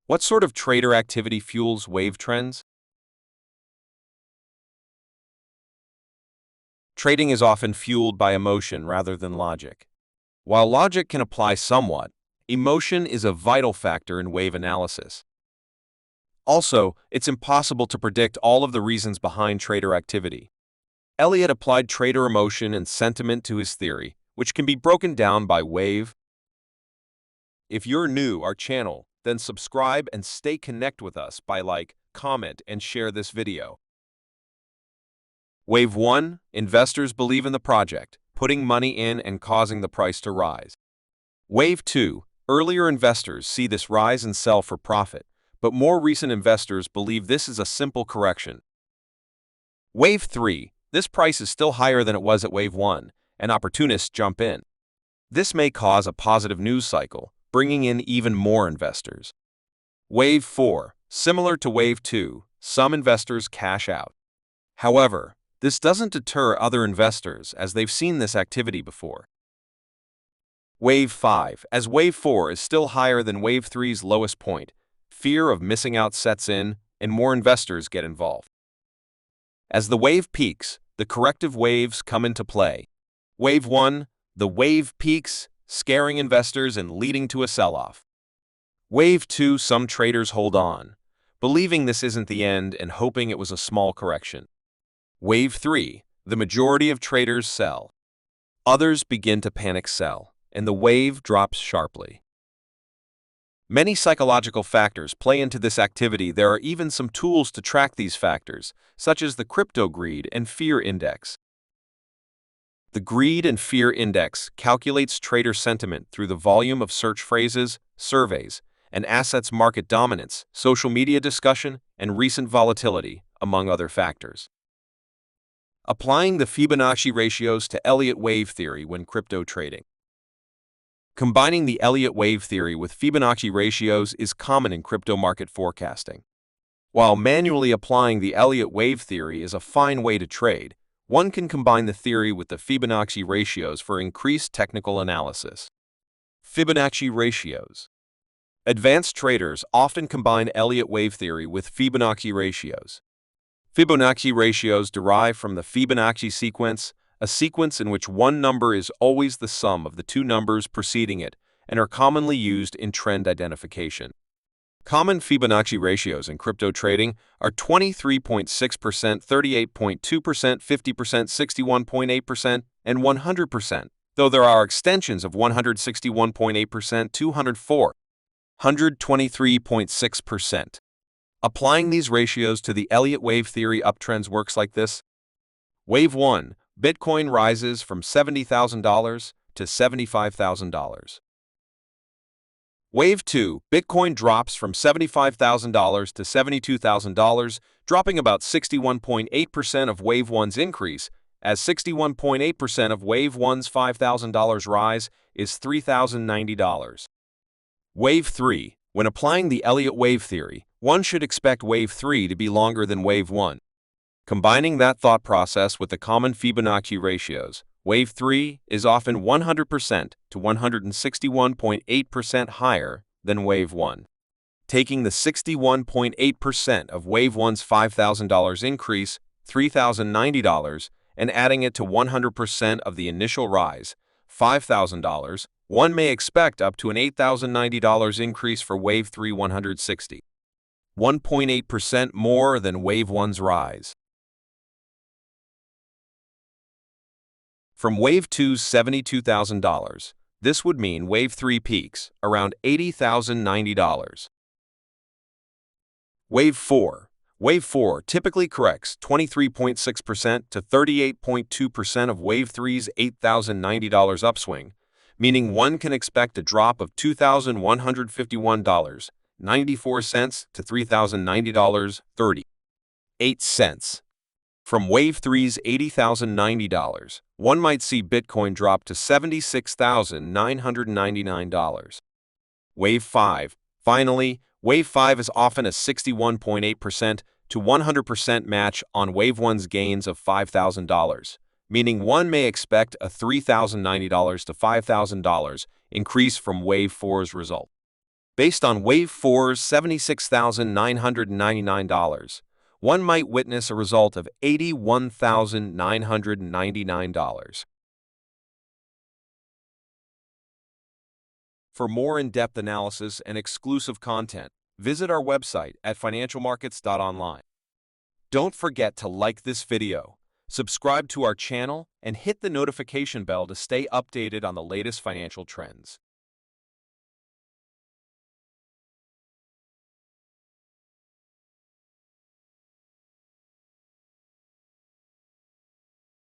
What sort of trader activity fuels wave trends? Trading is often fueled by emotion rather than logic. While logic can apply somewhat, emotion is a vital factor in wave analysis. Also, it's impossible to predict all of the reasons behind trader activity. Elliott applied trader emotion and sentiment to his theory, which can be broken down by wave. If you're new to our channel, then subscribe and stay connected with us by like, comment, and share this video. Wave 1. Investors believe in the project, putting money in and causing the price to rise. Wave 2. Earlier investors see this rise and sell for profit, but more recent investors believe this is a simple correction. Wave 3. This price is still higher than it was at Wave 1, and opportunists jump in. This may cause a positive news cycle, bringing in even more investors. Wave 4. Similar to Wave 2, some investors cash out. However, this doesn't deter other investors as they've seen this activity before. Wave 5. As Wave 4 is still higher than Wave 3's lowest point, fear of missing out sets in and more investors get involved. As the wave peaks, the corrective waves come into play. Wave 1. The wave peaks, scaring investors and leading to a sell-off. Wave 2. Some traders hold on, believing this isn't the end and hoping it was a small correction. Wave 3. The majority of traders sell. Others begin to panic sell, and the wave drops sharply. Many psychological factors play into this activity. There are even some tools to track these factors, such as the Crypto Greed and Fear Index. The Greed and Fear Index calculates trader sentiment through the volume of search phrases, surveys, and assets market dominance, social media discussion, and recent volatility, among other factors. Applying the Fibonacci ratios to Elliott Wave Theory when crypto trading. Combining the Elliott Wave Theory with Fibonacci ratios is common in crypto market forecasting. While manually applying the Elliott Wave Theory is a fine way to trade, one can combine the theory with the Fibonacci ratios for increased technical analysis. Fibonacci ratios. Advanced traders often combine Elliott Wave Theory with Fibonacci ratios. Fibonacci ratios derive from the Fibonacci sequence, a sequence in which one number is always the sum of the two numbers preceding it, and are commonly used in trend identification. Common Fibonacci ratios in crypto trading are 23.6%, 38.2%, 50%, 61.8%, and 100%, though there are extensions of 161.8%, 204, 123.6%. Applying these ratios to the Elliott Wave Theory uptrends works like this. Wave 1. Bitcoin rises from $70,000 to $75,000. Wave 2. Bitcoin drops from $75,000 to $72,000, dropping about 61.8% of Wave 1's increase, as 61.8% of Wave 1's $5,000 rise is $3,090. Wave 3. When applying the Elliott Wave Theory, one should expect Wave 3 to be longer than Wave 1. Combining that thought process with the common Fibonacci ratios, Wave 3 is often 100% to 161.8% higher than Wave 1. Taking the 61.8% of Wave 1's $5,000 increase, $3,090, and adding it to 100% of the initial rise, $5,000, one may expect up to an $8,090 increase for Wave 3 160. 1.8% more than Wave 1's rise. From Wave 2's $72,000, this would mean Wave 3 peaks around $80,090. Wave 4. Wave 4 typically corrects 23.6% to 38.2% of Wave 3's $8,090 upswing, meaning one can expect a drop of $2,151.94 to $3,090.38. From Wave 3's $80,090, one might see Bitcoin drop to $76,999. Wave 5. Finally, Wave 5 is often a 61.8% to 100% match on Wave 1's gains of $5,000, meaning one may expect a $3,090 to $5,000 increase from Wave 4's result. Based on Wave 4's $76,999, one might witness a result of $81,999. For more in-depth analysis and exclusive content, visit our website at financialmarkets.online. Don't forget to like this video, subscribe to our channel, and hit the notification bell to stay updated on the latest financial trends.